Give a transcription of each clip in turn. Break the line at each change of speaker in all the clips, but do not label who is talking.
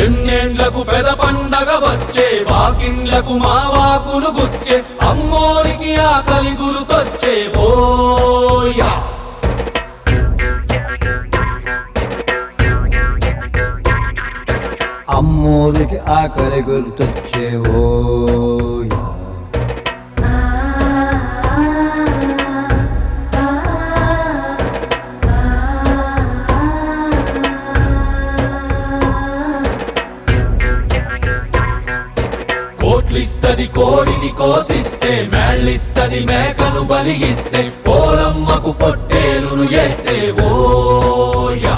ఎన్నేండ్లకు పెద పండగ వచ్చే వాకిండ్లకు మావాకులు గుచ్చే అమ్మోరికి ఆకలి గురుతొచ్చే ఓయా
అమ్మోరికి ఆకలి గుర్తొచ్చేవోయా
కోట్లిస్తది కోడిని కోసిస్తే మేళ్ళిస్తది మేకను బలిగిస్తే పోలమ్మకు పొట్టేలును చేస్తే ఓయా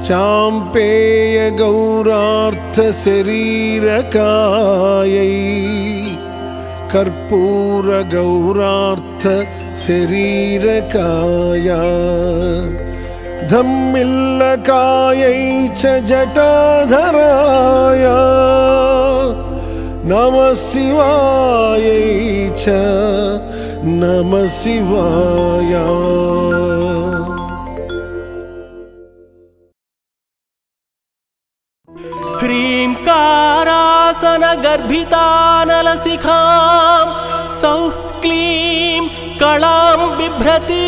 चाम्पेय गौरार्थ शरीरकायै कर्पूर गौरार्थ शरीरकाया धम्मिल्लकायै च जटाधराय नमः शिवायै च नमः शिवाय।
ह्रींकारासन गर्भितानलशिखां सौः क्लीं कलां बिभ्रतीं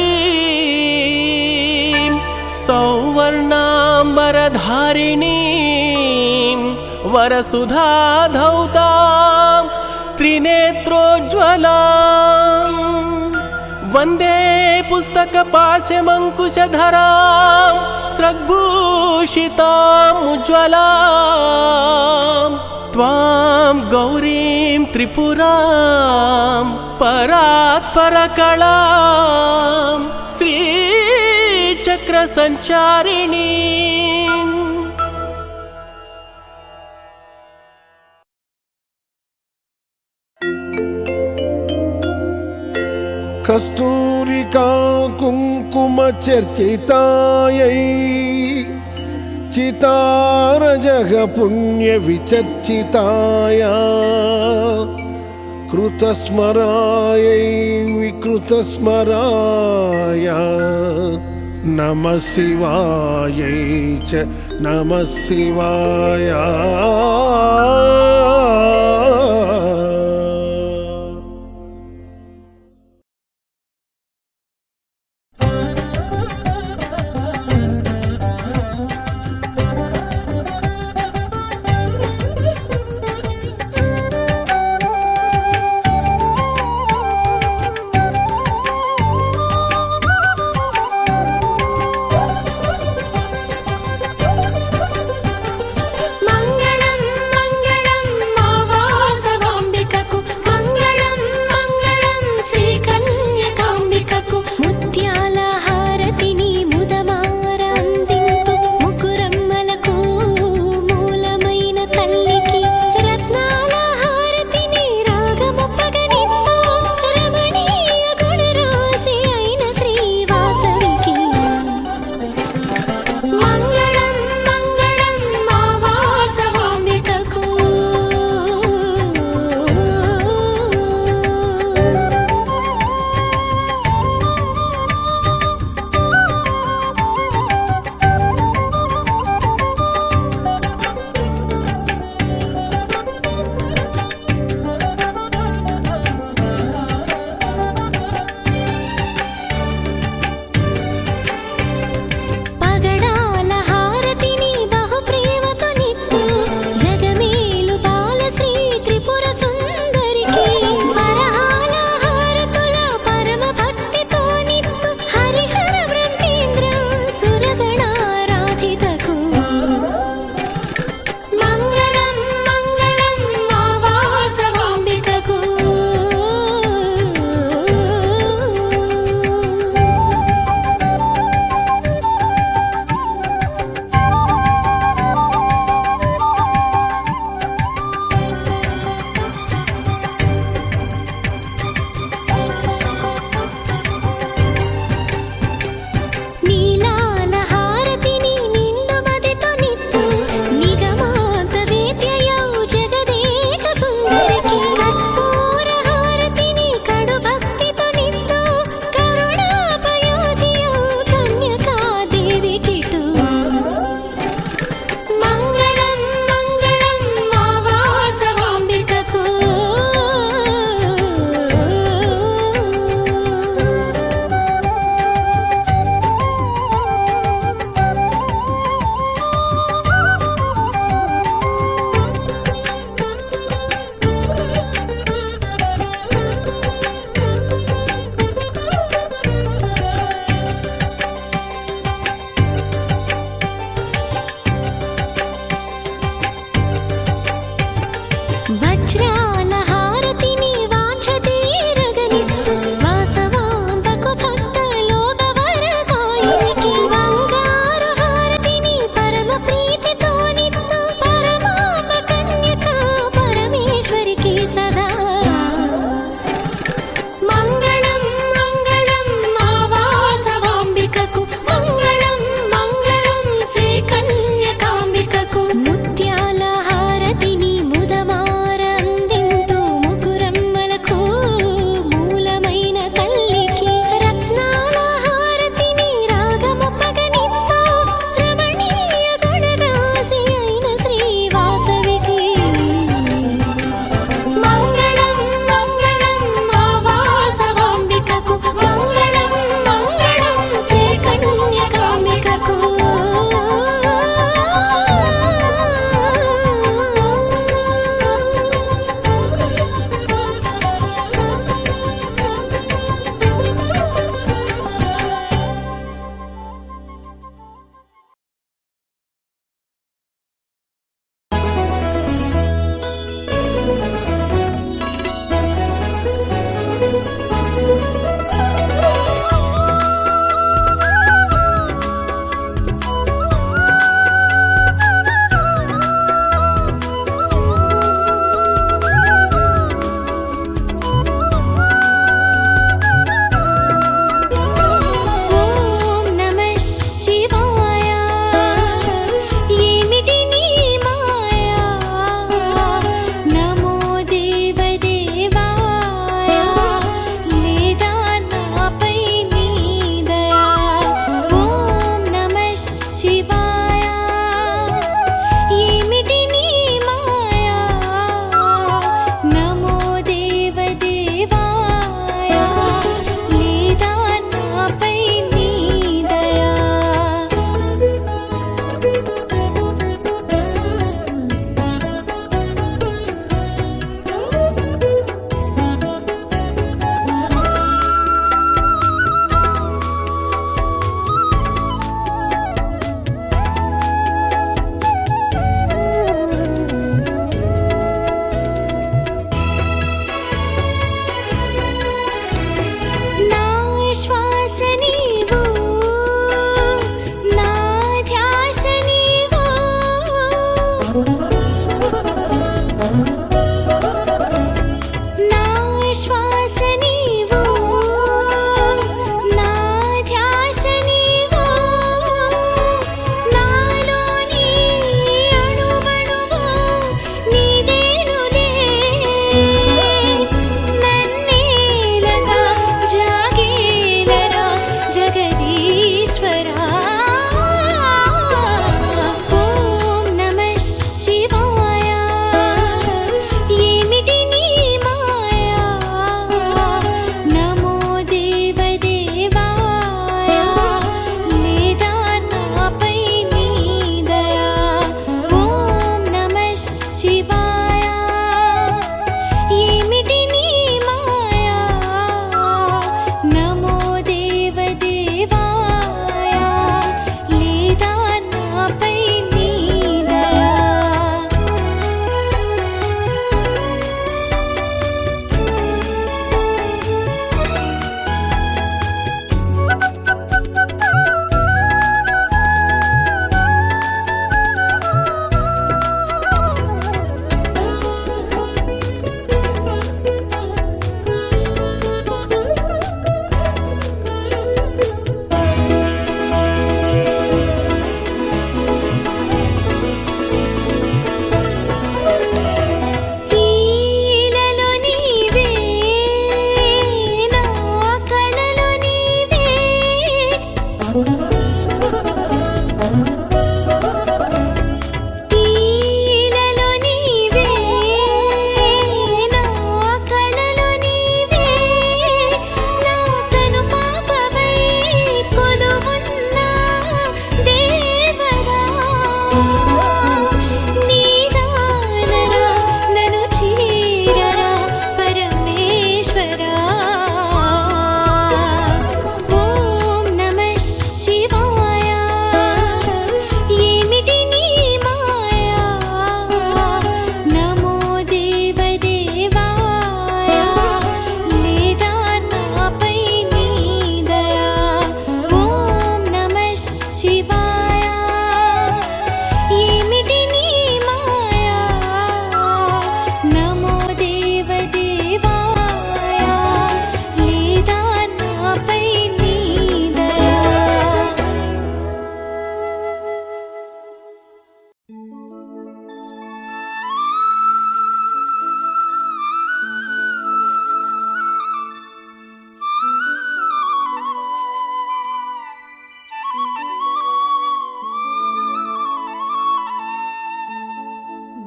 सौवर्णाम्बरधारिणीं वरसुधाधौतां त्रिनेत्रोज्ज्वलां वन्दे पुस्तकपाशमङ्कुशधरां स्रग्भूषितामुज्ज्वलां त्वां गौरीं त्रिपुरां परात्परकलां श्रीचक्रसञ्चारिणीम्।
कस्तूरिका कुङ्कुम चर्चितायै चितारजः पुण्य विचर्चिताय कृतस्मरायै विकृतस्मराय नमः शिवायै च नमः शिवाय।
मंगलम मंगलम मावा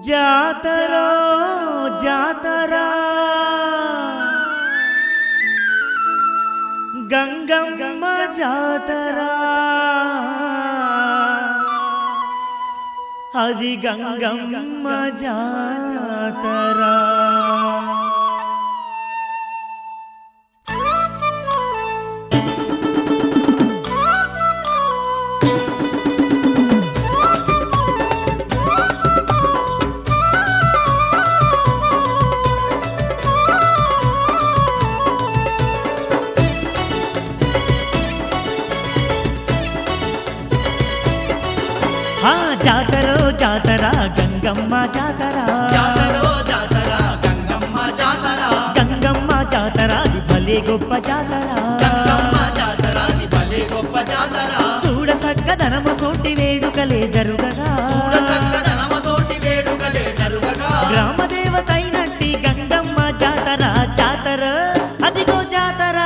జాతరో జాతరా గంగమ్మ జాతరా అది గంగమ్మ జాతరా జాతరో జాతర గంగమ్మ జాతర
జాతరో జాతర గంగమ్మ జాతర
గంగమ్మ జాతర అది భలే గొప్ప జాతర
గంగమ్మ జాతర అది భలే గొప్ప జాతర
చూడ సక్కదనమ తోటి వేడుకలే జరుగగా
చూడ చక్కదనమ తోటి వేడుకలే జరుగగా
గ్రామ దేవతైనట్టి గంగమ్మ జాతర జాతర అదిగో జాతర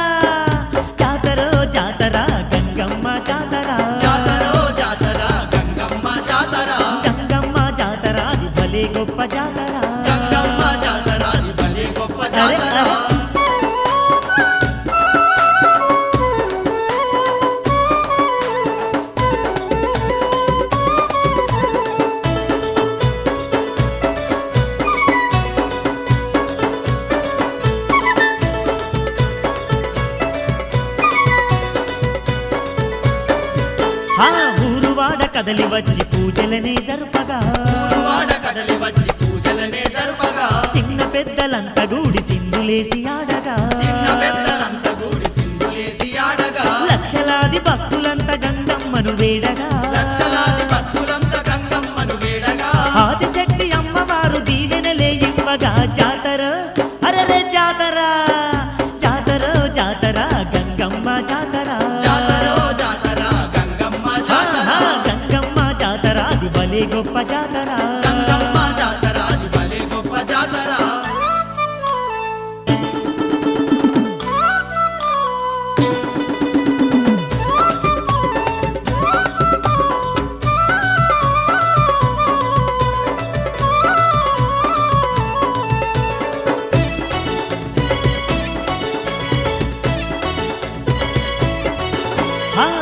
జాతరో జాతర గంగమ్మ జాతర
జాతరో జాతర గంగమ్మ జాతర
గంగమ్మ జాతర అది భలే గొప్ప జాతర
గంగమ్మ జాతర అది భలే గొప్ప
అరే,
జాతర
అరే. ఊరువాడ కదలి వచ్చి పూజలనే జరుపగా
వాడ కదలి వచ్చి పూజలనే జరుపగా
చిన్న పెద్దలంతా గూడి సింధులేసి ఆడగా
చిన్న పెద్దలంతా కూడి సింధులేసి ఆడగా
లక్షలాది భక్తులంతా గంగమ్మను వేడగా
లక్షలాది భక్తులంతా గంగమ్మను వేడగా
ఆదిశక్తి అమ్మవారు దీవెనలే ఇవ్వగా జాతర అరరే జాతర జాతర జాతర గంగమ్మ జాతర
జాతరో జాతర గంగమ్మ జాతర
గంగమ్మ జాతర అది భలే గొప్ప జాతర
గంగమ్మ జాతర అది భలే గొప్ప జాతర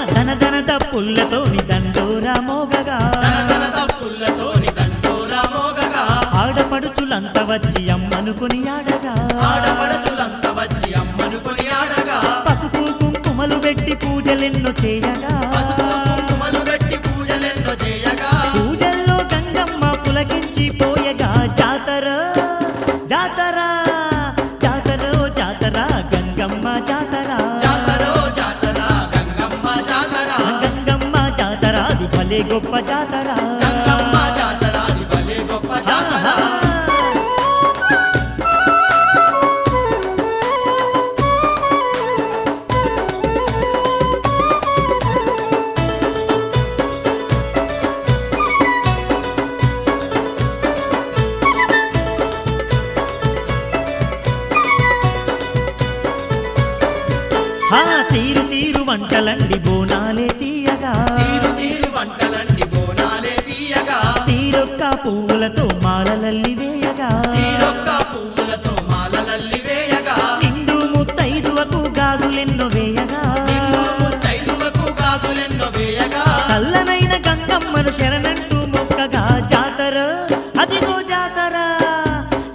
ధన ధన తప్పులతోని దండోరా మోగగా
తన తప్పులతోని దండోరా మోగగా
ఆడపడుచులంతా వచ్చి అమ్మను కొనియాడగా
ఆడపడచులంతా వచ్చి అమ్మను కొనియాడగా
పసుపు కుంకుమలు పెట్టి పూజలెన్నో చేయగా
పసుపు కుంకుమలు పెట్టి పూజలెన్నో చేయగా
పూజల్లో గంగమ్మ పులకించి పోయగా జాతర జాతర జాతర జాతర గంగమ్మ జాతర
జాతరో జాతర గంగమ్మ జాతర
గంగమ్మ జాతర అది భలే గొప్ప జాతర
గంగమ్మ జాతర అది భలే గొప్ప జాతర
తీరు తీరు వంటలండి బోనాలే తీయగా
తీరు తీరు వంటలండి బోనాలే తీయగా
తీరొక్క పువ్వులతో మాలలల్లి వేయగా
తీరొక్క పువ్వులతో మాలలల్లి వేయగా
నిండు ముత్తైదువకు గాజులెన్నో వేయగా
నిన్ను ముత్తైదువకు గాజులెన్నో వేయగా
చల్లనైన గంగమ్మను శరణంటూ మొక్కగా జాతర అదిగో జాతర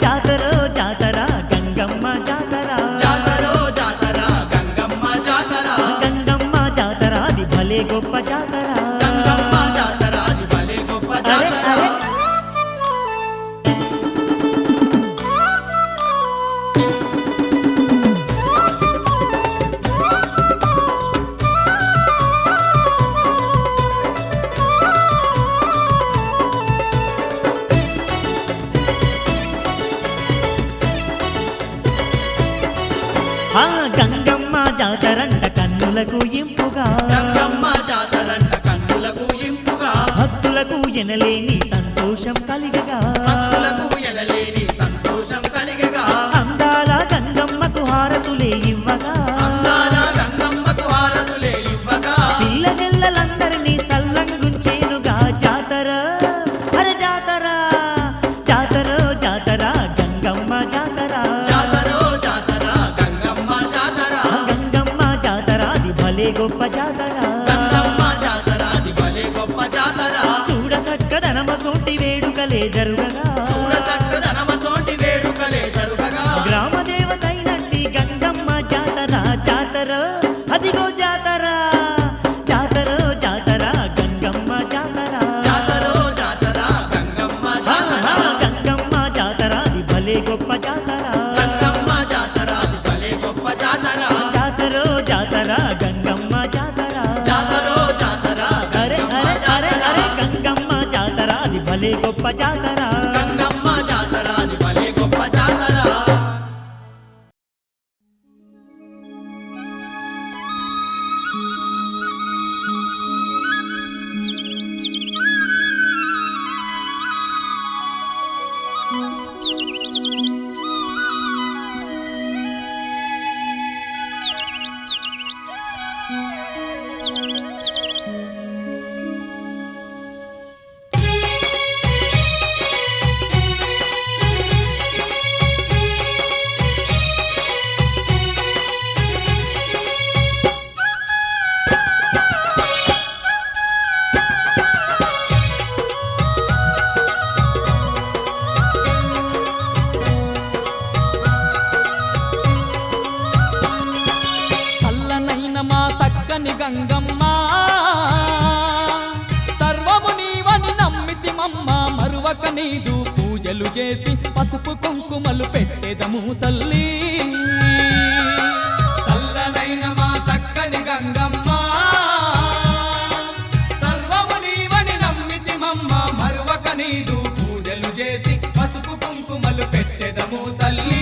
జాతర జాతర గంగమ్మ జాతర
జాతరో జాతర గంగమ్మ జాతర
గంగమ్మ జాతర అది భలే గొప్ప జాతర
గంగమ్మ జాతర అది భలే గొప్ప
అరే,
జాతర
అరే. గంగమ్మ జాతరంట కన్నులకు ఇంపుగా
గంగమ్మ జాతరంట కన్నులకు ఇంపుగా
భక్తులకు ఎనలేని సంతోషం కలిగగా
భక్తులకు ఎనలేని సంతోషం కలిగగా
అందాల గంగమ్మకు హారతులే ఇవ్వగా
అందాల గంగమ్మకు హారతులే ఇవ్వగా
పిల్లగెల్లలందరినీ సల్లంగుంచేనుగా జాతర అరే జాతర గొప్ప జాతర
గంగమ్మ జాతర అది భలే గొప్ప జాతర
చూడ చక్కదనమ సోటి వేడుకలే జరుగగా
చూడ చక్కదనమ తోటి వేడుకలే జరుగగా
గ్రామ దేవతైనంటి గంగమ్మ జాతర జాతర అదిగో జాతర జాతర జాతర గంగమ్మ జాతర
జాతరో జాతర గంగమ్మ జాతర
గంగమ్మ జాతర అది భలే గొప్ప జాతర
గంగమ్మ జాతర అది భలే గొప్ప జాతర
జాతరో జాతర గంగమ్మ జాతర
జాతరో జాతర
అరే అరే అరే అరే గంగమ్మ జాతర అది భలే గొప్ప జాతర
గంగమ్మ జాతర అది భలే గొప్ప జాతర
చల్లనైన మా చక్కని గంగమ్మ సర్వము నీవని నమ్మితిమమ్మ మరువక నీదు పూజలు చేసి పసుపు కుంకుమలు పెట్టెదము తల్లి
చల్లనైన మా చక్కని గంగమ్మ సర్వము నీవని నమ్మితిమమ్మ మరువక నీదు పూజలు చేసి పసుపు కుంకుమలు పెట్టెదము తల్లి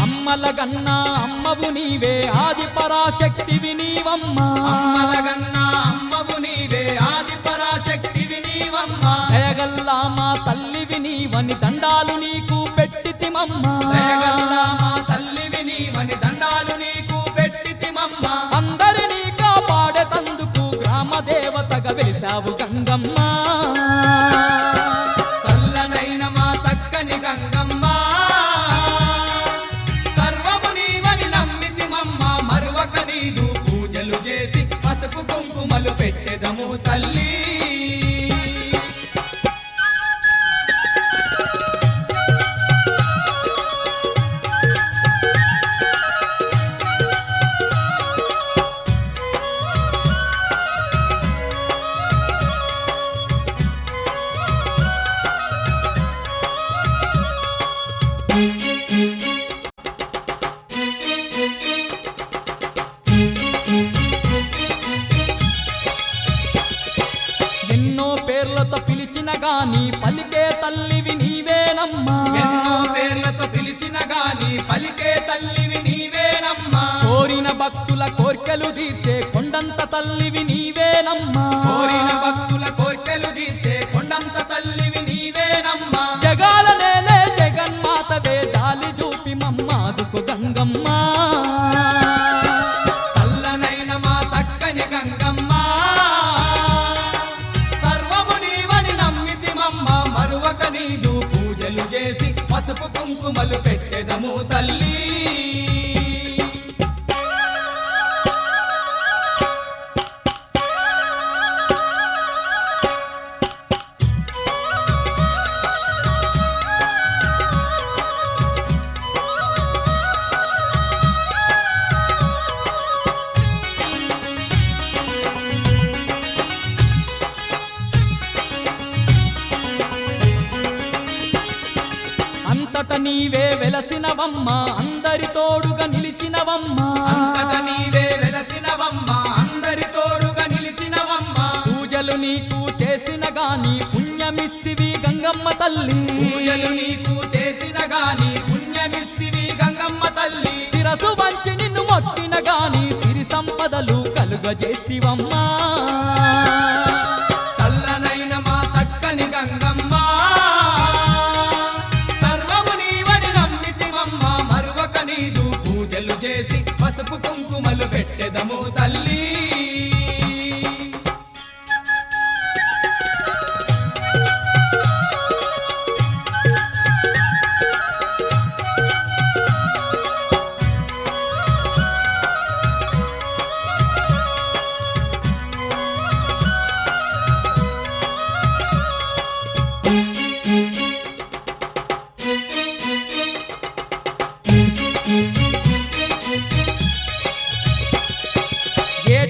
అమ్మలగన్నా అమ్మవు నీవే ఆది పరాశక్తివి నీవమ్మ
అమ్మలగన్నా అమ్మవు నీవే ఆది పరాశక్తివి నీవమ్మ
దయగల్లా మా తల్లివి నీవని దండాలు నీకు పెట్టితిమమ్మ
దయగల్లా మా తల్లివి నీవని దండాలు నీకు పెట్టితిమమ్మ
అందరినీ కాపాడేతందుకు గ్రామ దేవతగా వెలిసావు గంగమ్మ
చల్లనైన మా చక్కని గంగమ్మ సర్వము నీవని నమ్మితిమమ్మ మరువక నీదు పూజలు చేసి పసుపు కుంకుమలు పెట్టెదము తల్లి
ఎన్నో పేర్లతో పిలిచిన గాని పలికే తల్లివి నీవేనమ్మా
ఎన్నో పేర్లతో పిలిచిన గాని పలికే తల్లివి నీవేనమ్మా
కోరిన భక్తుల కోర్కెలు తీర్చే కొండంత తల్లివి నీవేనమ్మా
కోరిన భక్తుల కోర్కెలు తీర్చే కొండంత తల్లివి నీవేనమ్మా
జగాల నేలే జగన్మాతవే జాలి చూపి మమ్మాదుకు గంగమ్మ
చల్లనైన మా చక్కని గంగమ్మ సర్వము నీవని నమ్మితిమమ్మ మరువక నీదు పూజలు చేసి పసుపు కుంకుమలు పెట్టెదము తల్లి
అంతట నీవే వెలసినవమ్మ అందరి తోడుగా నిలిచినవమ్మ
అంతట నీవే వెలసినవమ్మ అందరి తోడుగా నిలిచినవమ్మ
పూజలు నీకు చేసిన గాని పుణ్యమిస్తివి గంగమ్మ తల్లి
పూజలు నీకు చేసిన గాని పుణ్యమిస్తివి గంగమ్మ తల్లి
శిరసు వంచి నిన్ను మొక్కిన గాని సిరి సంపదలు కలుగజేసివమ్మా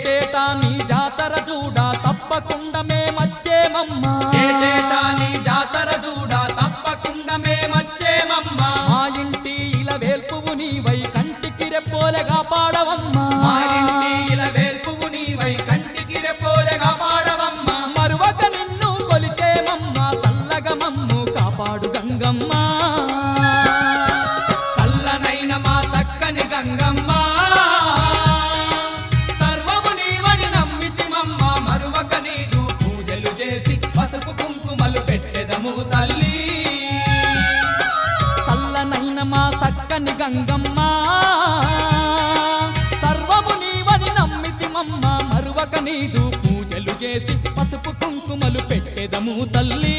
ఏటేటా నీ జాతర చూడా తప్పకుండా మేమచ్చేమమ్మా
ఏటేటా నీ జాతర చూడా తప్పకుండా మేమచ్చేమమ్మా
మా ఇంటి ఇలా వేల్పువు నీవై కంటికి రెప్పోలగా పాడవమ్మా
మా ఇంటి ఇలా వేల్పువు నీవై కంటికి రెప్పోలగా పాడవమ్మా
మరువక నిన్ను కొలిచేమమ్మా చల్లగా మమ్ము కాపాడు గంగమ్మ
చల్లనైన మా చక్కని గంగమ్మ సర్వము నీవని నమ్మితిమమ్మ మరువక నీదు పూజలు చేసి పసుపు కుంకుమలు పెట్టెదము తల్లి
చల్లనైన మా చక్కని గంగమ్మ సర్వము నీవని నమ్మితిమమ్మ మరువక నీదు పూజలు చేసి పసుపు కుంకుమలు పెట్టెదము తల్లి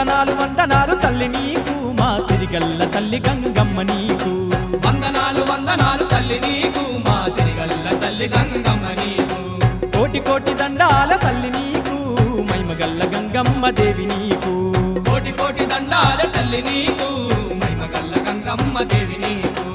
వందనాలు వందనాలు తల్లి నీకు మా సిరిగల్ల తల్లి గంగమ్మ నీకు
వందనాలు వందనాలు తల్లి నీకు మా సిరిగల్ల తల్లి గంగమ్మ నీకు
కోటి కోటి దండాల తల్లి నీకు మైమగల్ల గంగమ్మ దేవి నీకు
కోటి కోటి దండాల తల్లి నీకు మైమగల్ల గంగమ్మ దేవి నీకు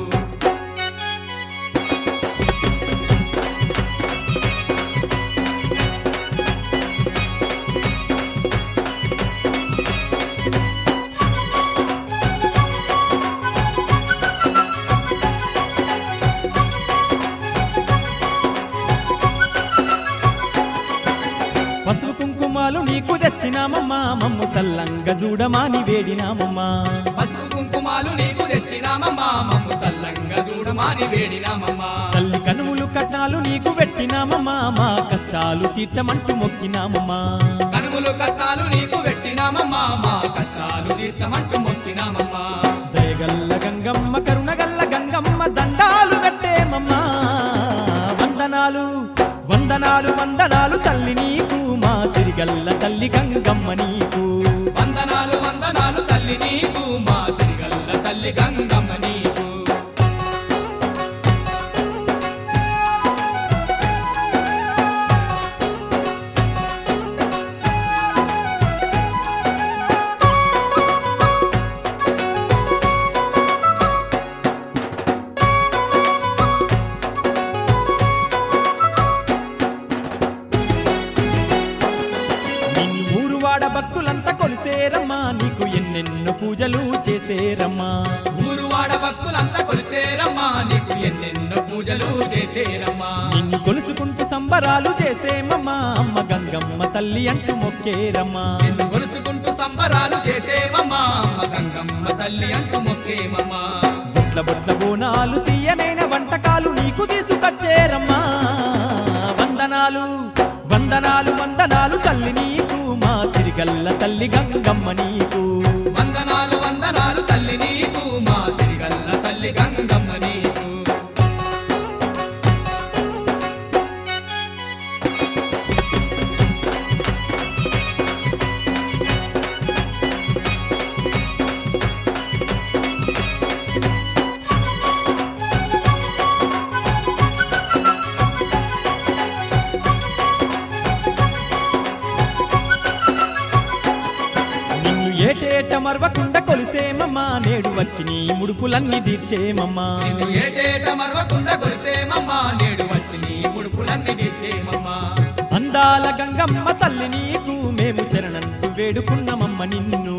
పసుపు కుంకుమాలు నీకు తెచ్చినామమ్మా మమ్ము సల్లంగ చూడమాని వేడినామమ్మా
పసుపు కుంకుమాలు నీకు తెచ్చినామమ్మా మమ్ము సల్లంగా చూడమాని వేడినామమ్మా
తల్లి కనుములు కట్నాలు నీకు పెట్టినామమ్మా మా కష్టాలు తీర్చమంటూ మొక్కినామమ్మా
కనుములు కట్నాలు నీకు పెట్టినామమ్మా మా కష్టాలు తీర్చమంటూ మొక్కినామమ్మా
దయగల్ల గంగమ్మ కరుణగల్ల గంగమ్మ దండాలు కట్టేమమ్మా వందనాలు వందనాలు వందనాలు తల్లి నీకు మా సిరిగల్ల తల్లి గంగమ్మ నీకు
వందనాలు వందనాలు తల్లి నీకు మా సిరిగల్ల తల్లి గంగమ్మ నీకు
నిన్ను ఊరువాడ భక్తులంతా కొలిసేరమ్మా నీకు ఎన్నెన్నో పూజలు చేసేరమ్మా
ఊరువాడ భక్తులంతా కొలిసేరమ్మా నీకు ఎన్నెన్నో పూజలు చేసేరమ్మా
నిన్ను కొలుసుకుంటూ సంబరాలు చేసేమమ్మా అమ్మ గంగమ్మ తల్లి అంటూ మొక్కేరమ్మా
నిన్ను కొలుసుకుంటూ సంబరాలు చేసేమమ్మా అమ్మ గంగమ్మ తల్లి అంటూ మొక్కేమమ్మా
బొట్ల బొట్ల బోనాలు తీయనైన వంటకాలు నీకు తీసుకొచ్చేరమ్మా వందనాలు వందనాలు వందనాలు తల్లి నీకు మా సిరిగల్ల తల్లి గంగమ్మ నీకు
వందనాలు వందనాలు తల్లి నీకు మా సిరిగల్ల తల్లి గంగమ్మ నీకు
నిన్ను ఏటేట మరవకుండా కొలిసేమమ్మా నేడు వచ్చి నీ ముడుపులన్నీ తీర్చేమమ్మా
నిన్ను ఏటేట మరవకుండా కొలిసేమమ్మా నేడు వచ్చి నీ ముడుపులన్నీ తీర్చేమమ్మా
అందాల గంగమ్మ తల్లి నీకు మేము శరణంటూ వేడుకున్నామమ్మ నిన్ను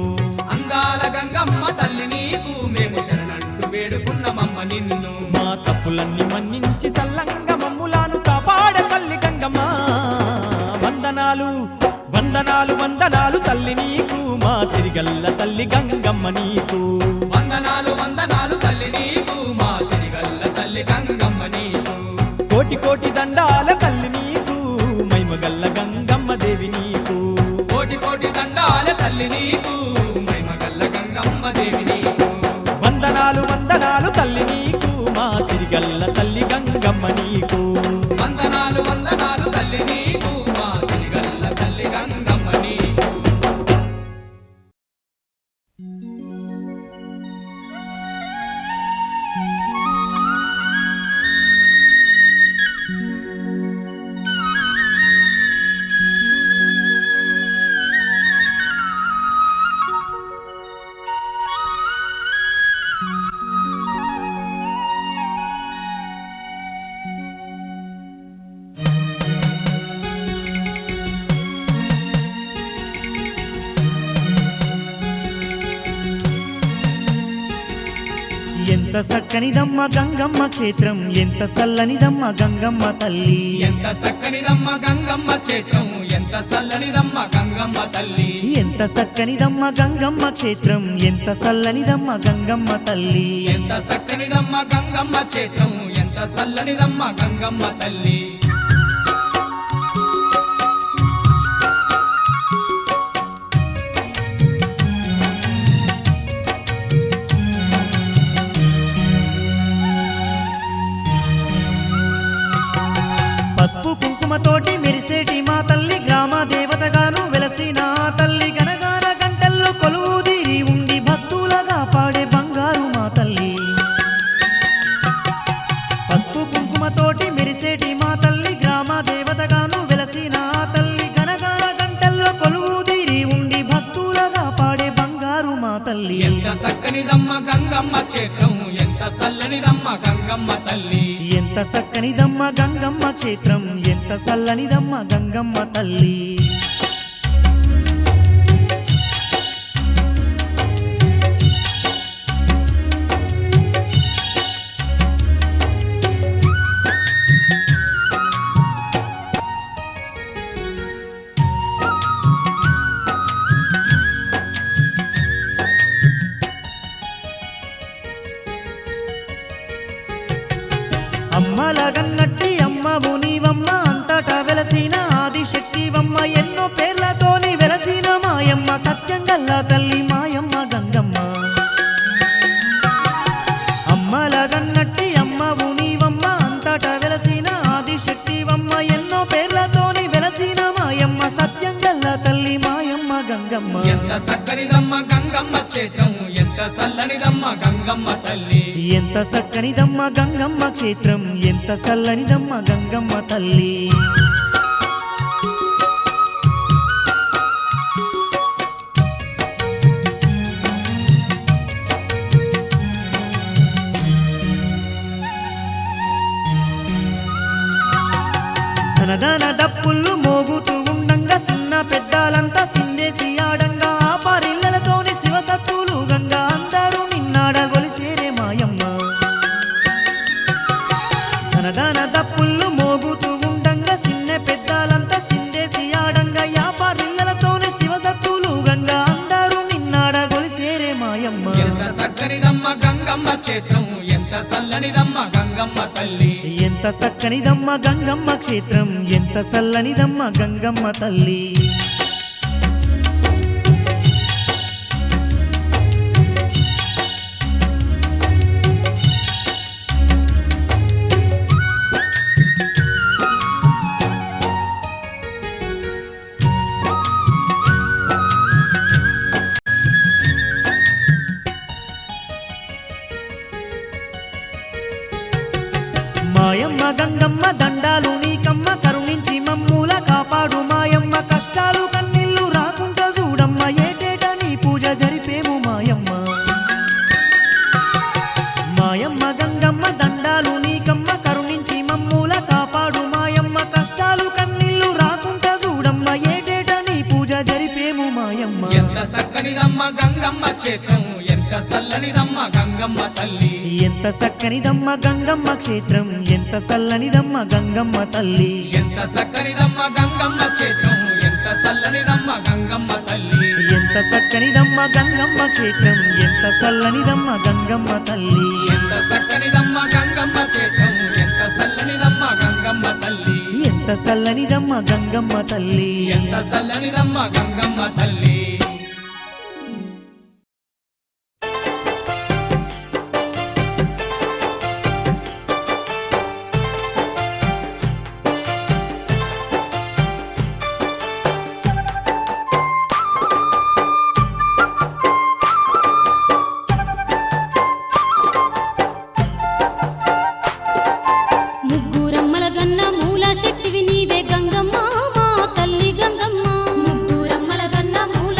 అందాల గంగమ్మ తల్లి నీకు మేము శరణంటూ వేడుకున్నమమ్మ నిన్ను
మా తప్పులన్నీ మన్నించి సల్లంగా మమ్ములాను కాపాడ తల్లి గంగమ్మ వందనాలు వందనాలు వందనాలు తల్లి నీకు మా సిరిగల్ల తల్లి గంగమ్మ నీకు
వందనాలు వందనాలు తల్లి నీకు మా సిరిగల్ల తల్లి గంగమ్మ నీకు
కోటి కోటి దండాల తల్లి నీకు మైమగల్ల గంగమ్మ దేవి నీకు
కోటి కోటి దండాల తల్లి నీకు మైమగల్ల గంగమ్మ దేవి నీకు
వందనాలు వందనాలు తల్లి నీకు మా సిరిగల్ల తల్లి గంగమ్మ నీకు
వందనాలు వందనాలు తల్లి నీకు మా సిరిగల్ల తల్లి గంగమ్మ నీకు
ఎంత చక్కనిదమ్మ గంగమ్మ క్షేత్రం, ఎంత చల్లనిదమ్మ గంగమ్మ తల్లి.
ఎంత చక్కనిదమ్మ గంగమ్మ క్షేత్రం, ఎంత చల్లనిదమ్మ గంగమ్మ తల్లి.
ఎంత చక్కనిదమ్మ గంగమ్మ క్షేత్రం, ఎంత చల్లనిదమ్మ గంగమ్మ తల్లి.
ఎంత చక్కనిదమ్మ గంగమ్మ క్షేత్రం, ఎంత చల్లనిదమ్మ గంగమ్మ తల్లి.
పసుపు కుంకుమతోటి మెరిసేటి మా తల్లి, గ్రామ దేవతగాను వెలసిన తల్లి, గనగాన గంటల్లో కొలువు తల్లి
ఎంత సక్కనిదమ్మ గంగమ్మ క్షేత్రం ఎంత చల్లనిదమ్మ గంగమ్మ తల్లి
ఎంత చక్కనిదమ్మ గంగమ్మ క్షేత్రం ఎంత చల్లనిదమ్మ గంగమ్మ తల్లి అమ్మలగన్నట్టి అమ్మవు నీవమ్మ అంతటా వెలసిన ఆదిశక్తివమ్మ ఎన్నో పేర్లతోని వెలసిన మాయమ్మ సత్యంగల్ల తల్లి మాయమ్మ గంగమ్మ అమ్మలగన్నట్టి అమ్మవు నీవమ్మ అంతటా వెలసిన ఆదిశక్తివమ్మ ఎన్నో పేర్లతోని వెలసిన మాయమ్మ సత్యంగల్ల తల్లి మాయమ్మ గంగమ్మ
ఎంత సక్కనిదమ్మ గంగమ్మ క్షేత్రం ఎంత చల్లనిదమ్మ గంగమ్మ తల్లి
ఎంత చక్కనిదమ్మ గంగమ్మ క్షేత్రం ఎంత చల్లనిదమ్మ గంగమ్మ తల్లి ధనధన దప్పుళ్ళు మోగుతూ ఉండంగా చిన్న పెద్దాలంతా సిందేసి ఆడంగా ఆ పారిళ్ళతోని శివసత్తులు గంగా అందరూ నిన్నాడగొలిసేరే మాయమ్మ ధనధన దప్పుళ్ళు మోగుతూ ఉండంగా చిన్న పెద్దాలంతా సిందేసి ఆడంగా ఆ పారిళ్ళతోని శివసత్తులు గంగా అందరూ నిన్నాడగొలిసేరే మాయమ్మ
ఎంత సక్కనిదమ్మ గంగమ్మ క్షేత్రం ఎంత చల్లనిదమ్మ గంగమ్మ తల్లి
ఎంత చక్కనిదమ్మ గంగమ్మ క్షేత్రం ఎంత చల్లనిదమ్మ గంగమ్మ తల్లి మాయమ్మ గంగమ్మ దండాలు నీకమ్మ కరుణించి మమ్ముల కాపాడు మాయమ్మ కష్టాలు కన్నీళ్లు రాకుండా చూడమ్మ ఏటేట నీ పూజ జరిపేము మాయమ్మ మాయమ్మ గంగమ్మ దండాలు నీకమ్మ కరుణించి మమ్ముల కాపాడు మాయమ్మ కష్టాలు కన్నీళ్లు రాకుండా చూడమ్మ ఏటేట నీ పూజ జరిపేము మాయమ్మ
ఎంత సక్కనిదమ్మ గంగమ్మ క్షేత్రం ఎంత చల్లనిదమ్మ గంగమ్మ తల్లి
ఎంత చక్కనిదమ్మ గంగమ్మ క్షేత్రం ఎంత చల్లనిదమ్మ గంగమ్మ తల్లి
ఎంత సక్కనిదమ్మ గంగమ్మ క్షేత్రం ఎంత చల్లనిదమ్మ గంగమ్మ తల్లి
ఎంత చక్కనిదమ్మ గంగమ్మ క్షేత్రం ఎంత చల్లనిదమ్మ గంగమ్మ తల్లి
ఎంత సక్కనిదమ్మ గంగమ్మ క్షేత్రం ఎంత చల్లనిదమ్మ గంగమ్మ తల్లి
ఎంత చల్లనిదమ్మ గంగమ్మ తల్లి
ఎంత చల్లనిదమ్మ గంగమ్మ తల్లి
ముగ్గురమ్మల గన్న మూల శక్తివి నీవే గంగమ్మ మా తల్లి గంగమ్మ ముగ్గురమ్మల గన్న మూల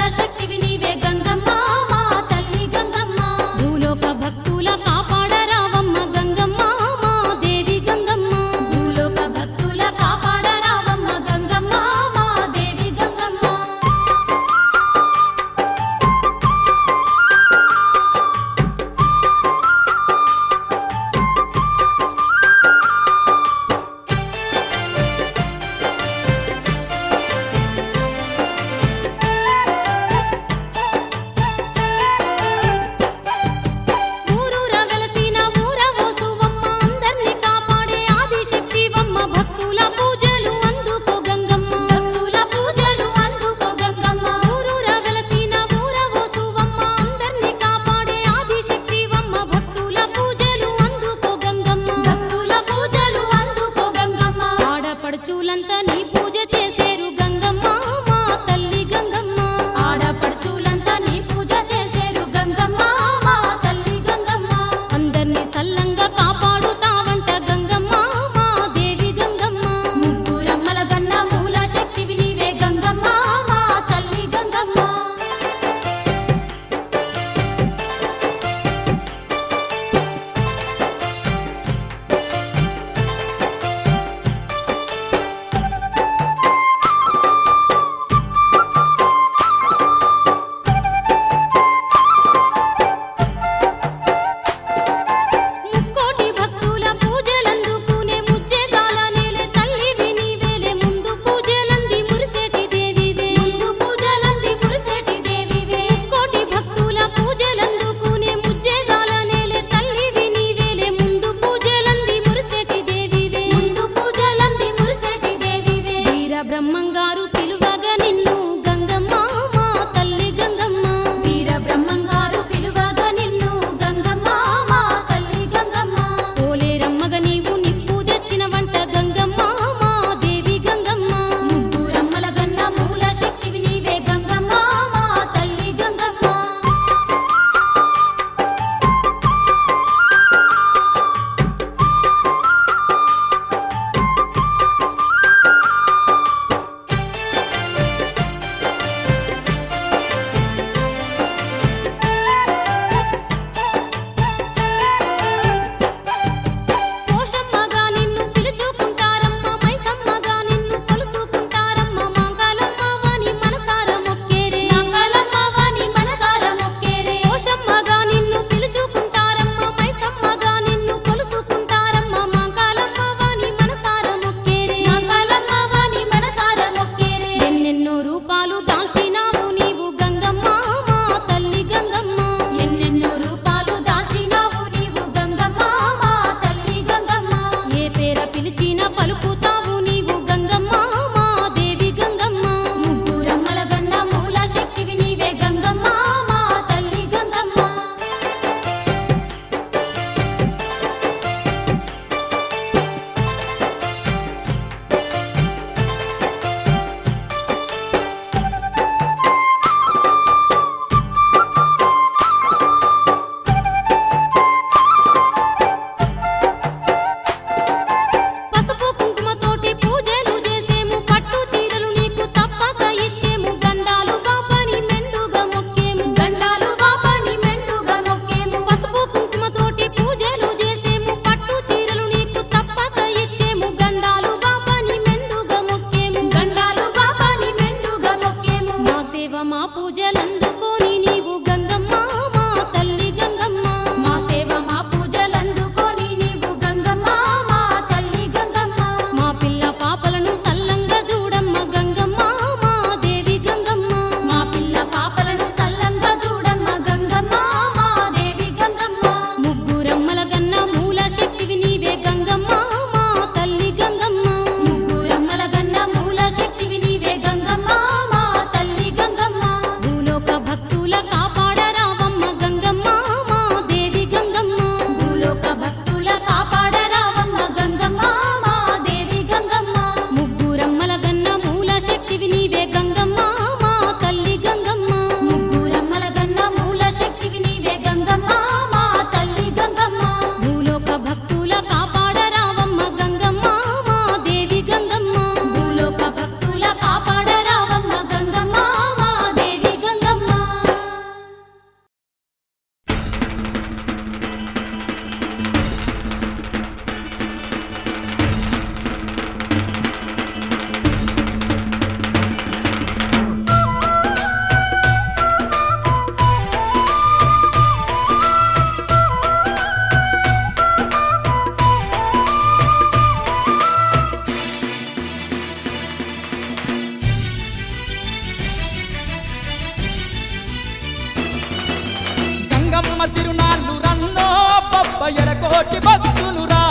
గంగమ్మ తిరునాళ్ళు రన్నో బొబ్బయ్యల కోటి భక్తులురా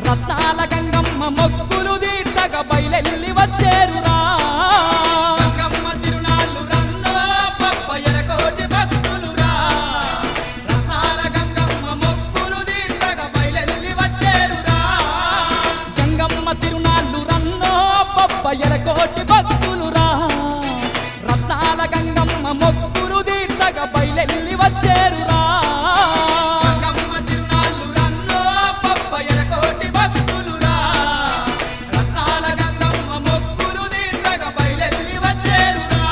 రత్నాల గంగమ్మ మొక్కులు తీర్చగ బయలెల్లి వచ్చేరురా
గంగమ్మ తిరునాళ్ళు రన్నో బొబ్బయ్యల కోటి భక్తులురా రత్నాల గంగమ్మ మొక్కులు తీర్చగ బయలెల్లి వచ్చేరురా
గంగమ్మ తిరునాళ్ళు రన్నో బొబ్బయ్యల కోటి భక్తులురా రత్నాల గంగమ్మ మొక్కులు తీర్చగ బయలెల్లి వచ్చేరురా
గంగమ్మ తిరునాళ్ళు రన్నో బొబ్బయ్యల కోటి భక్తులురా రత్నాల గంగమ్మ మొక్కులు తీర్చగ బయలెల్లి వచ్చేరురా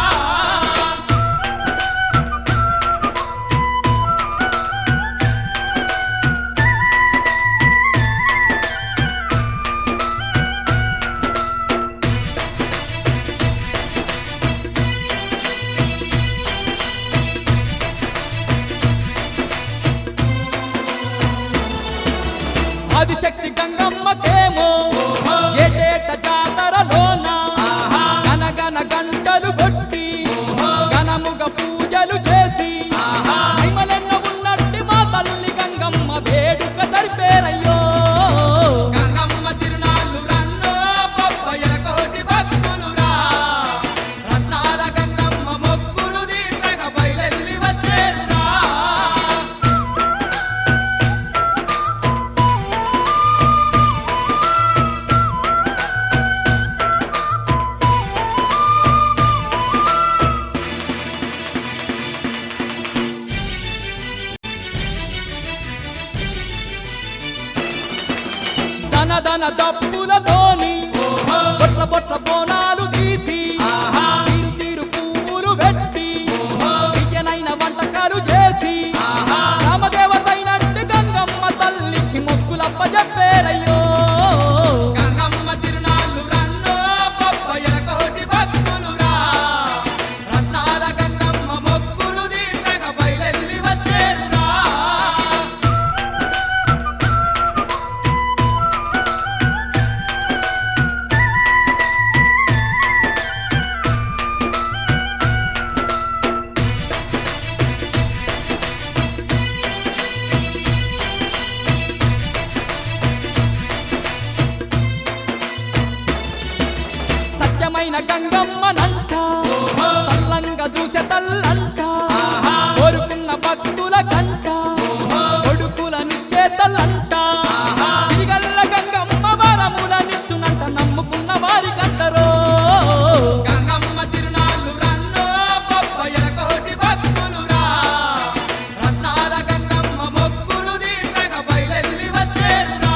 ఆదిశక్తి గంగమ్మకేమో ఏటేట జాతరలోన గనగన గంటలు కొట్టి ఘనముగ పూజలు చేసి మహిమలెన్న ఉన్నట్టి మా తల్లి గంగమ్మ వేడుక జరిపేరయ్యో
గంగమ్మ తిరునాళ్ళు రన్నో బొబ్బయ్యల కోటి భక్తులురా రత్నాల గంగమ్మ మొక్కులు తీర్చగ బయలెల్లి వచ్చేరురా
ధన దప్పులతోని బొట్ల బొట్ల బోనాలు తీసి తీరు తీరు పువ్వులు పెట్టి విజయనైన వంటకాలు చేసి రామదేవతైనట్టు గంగమ్మ తల్లికి మొక్కులప్ప చెప్పేరయ్యో
గంగమ్మ తిరునాళ్ళు రన్నో బొబ్బయ్యల కోటి భక్తులురా రత్నాల గంగమ్మ మొక్కులు తీర్చగ బయలెల్లి వచ్చేరురా
సత్యమైన గంగమ్మనంట తల్లంగా చూసే తల్లంట కోరుకున్న భక్తుల కంట కొడుకులనిచ్చే తల్లంట సిరిగల్ల గంగమ్మ వరములనిచ్చునంట నమ్ముకున్న వారికందరో
గంగమ్మ తిరునాళ్ళు రన్నో బొబ్బయ్యల కోటి భక్తులురా రత్నాల గంగమ్మ మొక్కులు తీర్చగ బయలెల్లి వచ్చేరురా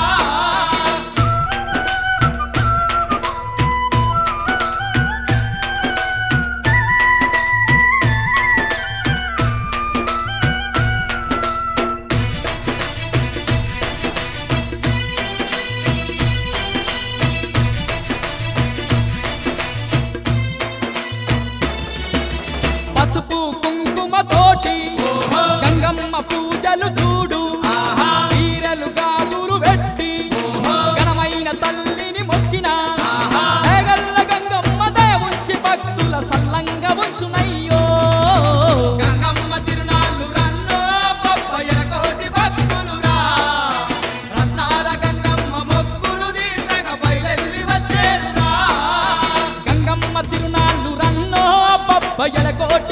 పసుపు కుంకుమ తోటి గంగమ్మ పూజలు చూడు చీరలు గాజులు పెట్టి ఘనమైన తల్లిని మొక్కిన దేగల్ల గంగమ్మ దయ ఉంచి భక్తుల సల్లంగా ఉంచునయ్యో
గంగమ్మ తిరునాళ్ళు రన్నో బొబ్బయ్యల కోటి భక్తులురా రత్నాల గంగమ్మ మొక్కులు తీర్చగ బయలెల్లి వచ్చేరురా
గంగమ్మ తిరునాళ్ళు రన్నో బొబ్బయ్యల కోటి